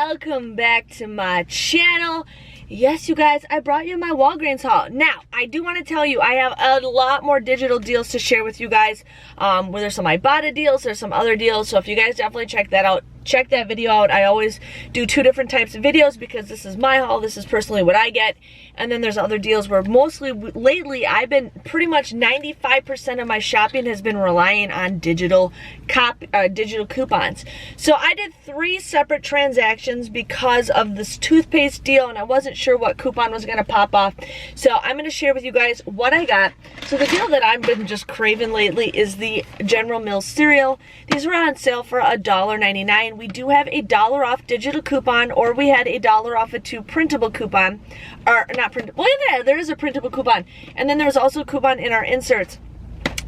welcome back to my channel. Yes, you guys, I brought you my Walgreens haul. Now, I do want to tell you, I have a lot more digital deals to share with you guys. Where there's some Ibotta deals, there's some other deals. So if you guys definitely check that out, check that video out. I always do two different types of videos because this is my haul, this is personally what I get. And then there's other deals where mostly lately I've been pretty much 95% of my shopping has been relying on digital coupons. So I did 3 separate transactions because of this toothpaste deal and I wasn't sure what coupon was gonna pop off. So I'm gonna share with you guys what I got. So the deal that I've been just craving lately is the General Mills cereal. These were on sale for $1.99. We do have a $1 off digital coupon, or we had a $1 off a 2 printable coupon, or not printable. Well, yeah, there is a printable coupon, and then there's also a coupon in our inserts.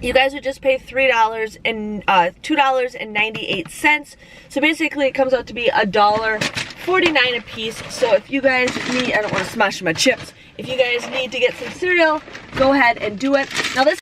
You guys would just pay $2.98. So basically, it comes out to be $1.49 a piece. So if you guys need, I don't want to smash my chips. If you guys need to get some cereal, go ahead and do it. Now this.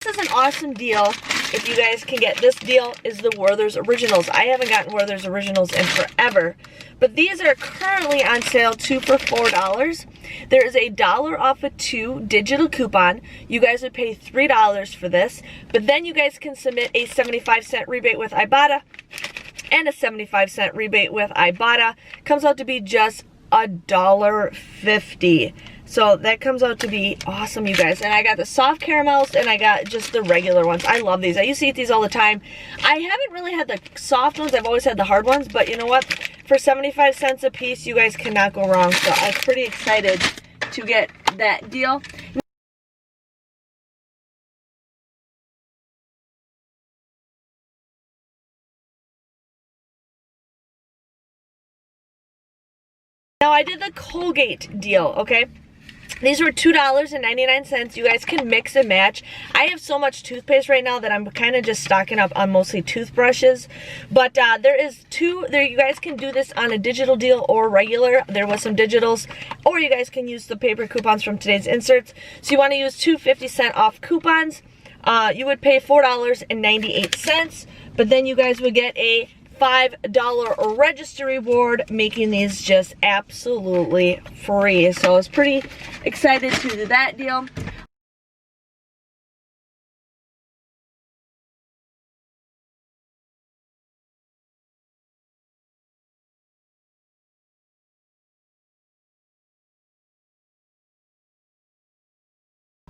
This is an awesome deal. If you guys can get this deal, is the Werther's Originals. I haven't gotten Werther's Originals in forever, but these are currently on sale 2 for $4. There is a $1 off a 2 digital coupon. You guys would pay $3 for this, but then you guys can submit a 75-cent rebate with Ibotta and a 75-cent rebate with Ibotta. Comes out to be just $1.50. So that comes out to be awesome, you guys. And I got the soft caramels and I got just the regular ones. I love these. I used to eat these all the time. I haven't really had the soft ones. I've always had the hard ones. But you know what? For 75 cents a piece, you guys cannot go wrong. So I was pretty excited to get that deal. Now I did the Colgate deal, okay? These were $2.99. You guys can mix and match. I have so much toothpaste right now that I'm kind of just stocking up on mostly toothbrushes. But you guys can do this on a digital deal or regular. There was some digitals. Or you guys can use the paper coupons from today's inserts. So you want to use 2 50-cent off coupons. You would pay $4.98. But then you guys would get a $5 register reward, making these just absolutely free. So I was pretty excited to do that deal.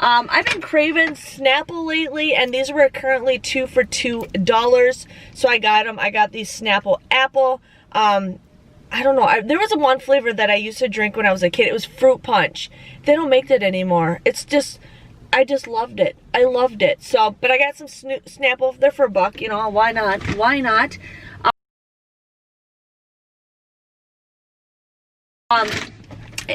I've been craving Snapple lately, and these were currently 2 for $2. So I got them. I got these Snapple apple. I don't know. There was one flavor that I used to drink when I was a kid. It was fruit punch. They don't make that anymore. It's just, I just loved it. I loved it. So, but I got some Snapple. They're for $1. You know, why not? Why not?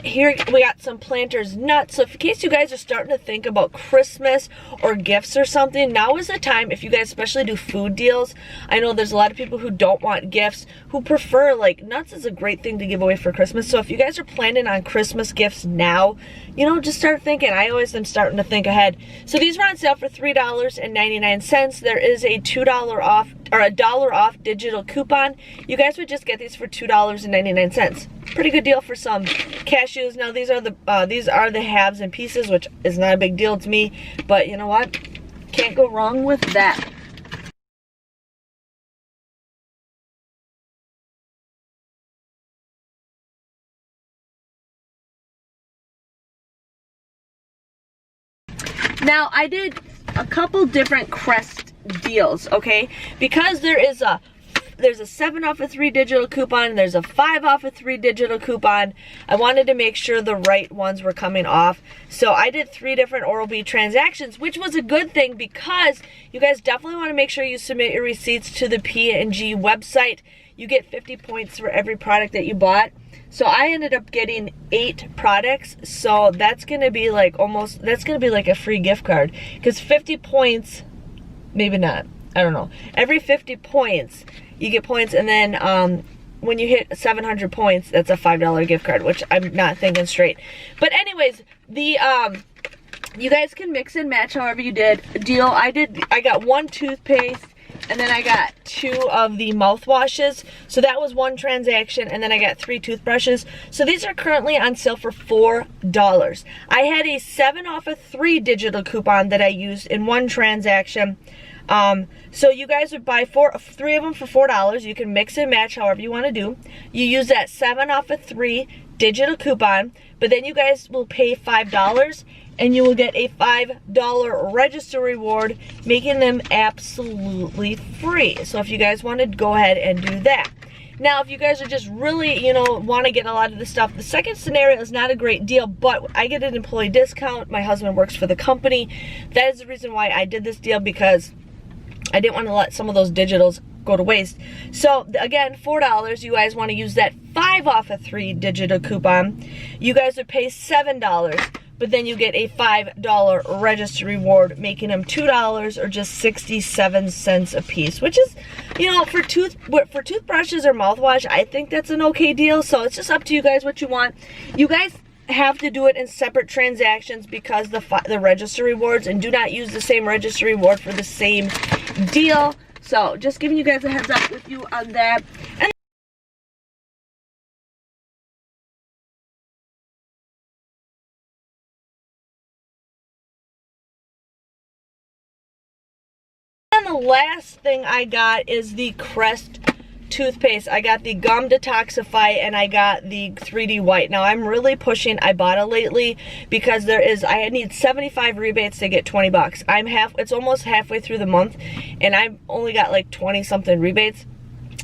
Here we got some Planters nuts. So in case you guys are starting to think about Christmas or gifts or something, now is the time. If you guys especially do food deals, I know there's a lot of people who don't want gifts, who prefer, like, nuts is a great thing to give away for Christmas. So if you guys are planning on Christmas gifts now, you know, just start thinking. I always am starting to think ahead. So these were on sale for $3.99. There is a $2 off or a $1 off digital coupon. You guys would just get these for $2.99. Pretty good deal for some cashews. Now these are the halves and pieces, which is not a big deal to me, but you know what? Can't go wrong with that. Now I did a couple different Crest deals, okay? Because there's a 7 off a 3 digital coupon, there's a 5 off a 3 digital coupon. I wanted to make sure the right ones were coming off. So I did 3 different Oral-B transactions, which was a good thing because you guys definitely want to make sure you submit your receipts to the P&G website. You get 50 points for every product that you bought. So I ended up getting 8 products. So that's going to be like that's going to be like a free gift card. Because 50 points, maybe not, I don't know. Every 50 points, you get points, and then when you hit 700 points, that's a $5 gift card, which I'm not thinking straight. But anyways, the you guys can mix and match however you did. I got 1 toothpaste, and then I got 2 of the mouthwashes. So that was 1 transaction, and then I got 3 toothbrushes. So these are currently on sale for $4. I had a 7 off of 3 digital coupon that I used in 1 transaction. So you guys would buy 3 of them for $4. You can mix and match however you want to do. You use that 7 off of 3 digital coupon, but then you guys will pay $5 and you will get a $5 register reward, making them absolutely free. So if you guys want to go ahead and do that. Now, if you guys are just really, you know, want to get a lot of this stuff, the second scenario is not a great deal, but I get an employee discount. My husband works for the company. That is the reason why I did this deal, because I didn't want to let some of those digitals go to waste. So again, $4. You guys want to use that 5 off of 3 digital coupon. You guys would pay $7, but then you get a $5 register reward, making them $2 or just 67 cents a piece, which is, you know, for toothbrushes or mouthwash, I think that's an okay deal. So it's just up to you guys what you want. You guys have to do it in separate transactions because the register rewards, and do not use the same register reward for the same deal. So just giving you guys a heads up with you on that. And the last thing I got is the Crest toothpaste. I got the Gum Detoxify and I got the 3D White. Now I'm really pushing Ibotta lately because I need 75 rebates to get 20 bucks. It's almost halfway through the month and I've only got like 20 something rebates.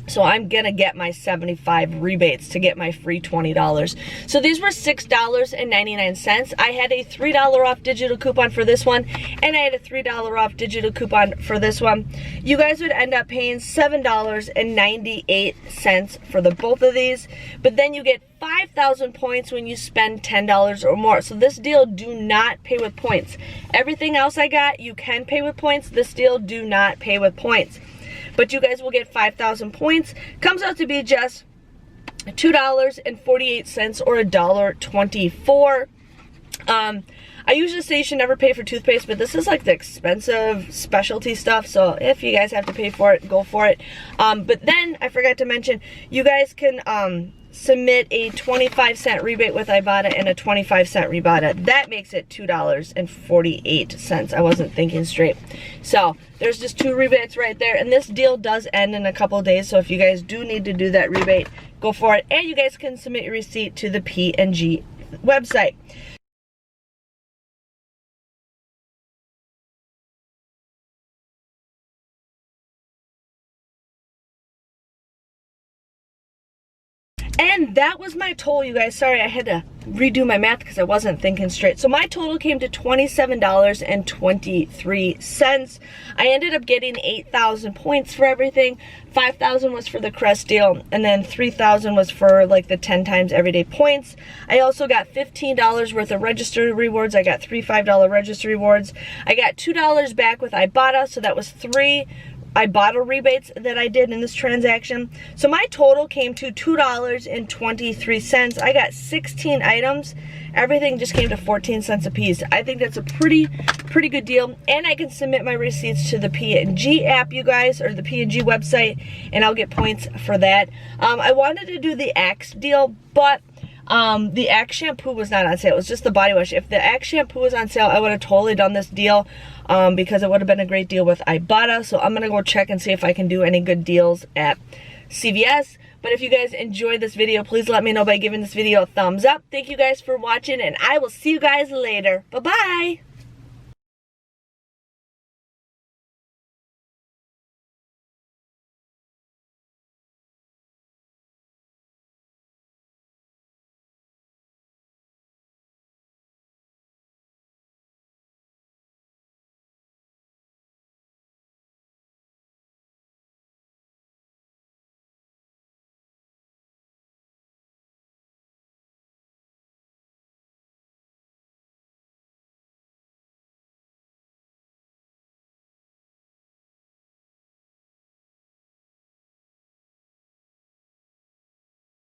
So I'm gonna get my 75 rebates to get my free $20. So these were $6.99. I had a $3 off digital coupon for this one, and I had a $3 off digital coupon for this one. You guys would end up paying $7.98 for both of these, but then you get 5,000 points when you spend $10 or more. So this deal, do not pay with points. Everything else I got, you can pay with points. This deal, do not pay with points. But you guys will get 5,000 points. Comes out to be just $2.48 or $1.24. I usually say you should never pay for toothpaste, but this is like the expensive specialty stuff. So if you guys have to pay for it, go for it. But then I forgot to mention, you guys can submit a 25-cent rebate with Ibotta and a 25-cent Ibotta. That makes it $2.48. I wasn't thinking straight. So there's just 2 rebates right there, and this deal does end in a couple days. So if you guys do need to do that rebate, go for it. And you guys can submit your receipt to the P&G website. And that was my total, you guys. Sorry, I had to redo my math because I wasn't thinking straight. So my total came to $27.23. I ended up getting 8,000 points for everything. 5,000 was for the Crest deal, and then 3,000 was for like the 10 times everyday points. I also got $15 worth of register rewards. I got 3 $5 register rewards. I got $2 back with Ibotta, so that was 3 Ibotta rebates that I did in this transaction. So my total came to $2.23. I got 16 items. Everything just came to 14 cents a piece. I think that's a pretty good deal. And I can submit my receipts to the P&G app, you guys, or the P&G website, and I'll get points for that. I wanted to do the Axe deal, but the Axe shampoo was not on sale. It was just the body wash. If the Axe shampoo was on sale, I would have totally done this deal because it would have been a great deal with Ibotta. So I'm going to go check and see if I can do any good deals at CVS. But if you guys enjoyed this video, please let me know by giving this video a thumbs up. Thank you guys for watching, and I will see you guys later. Bye-bye.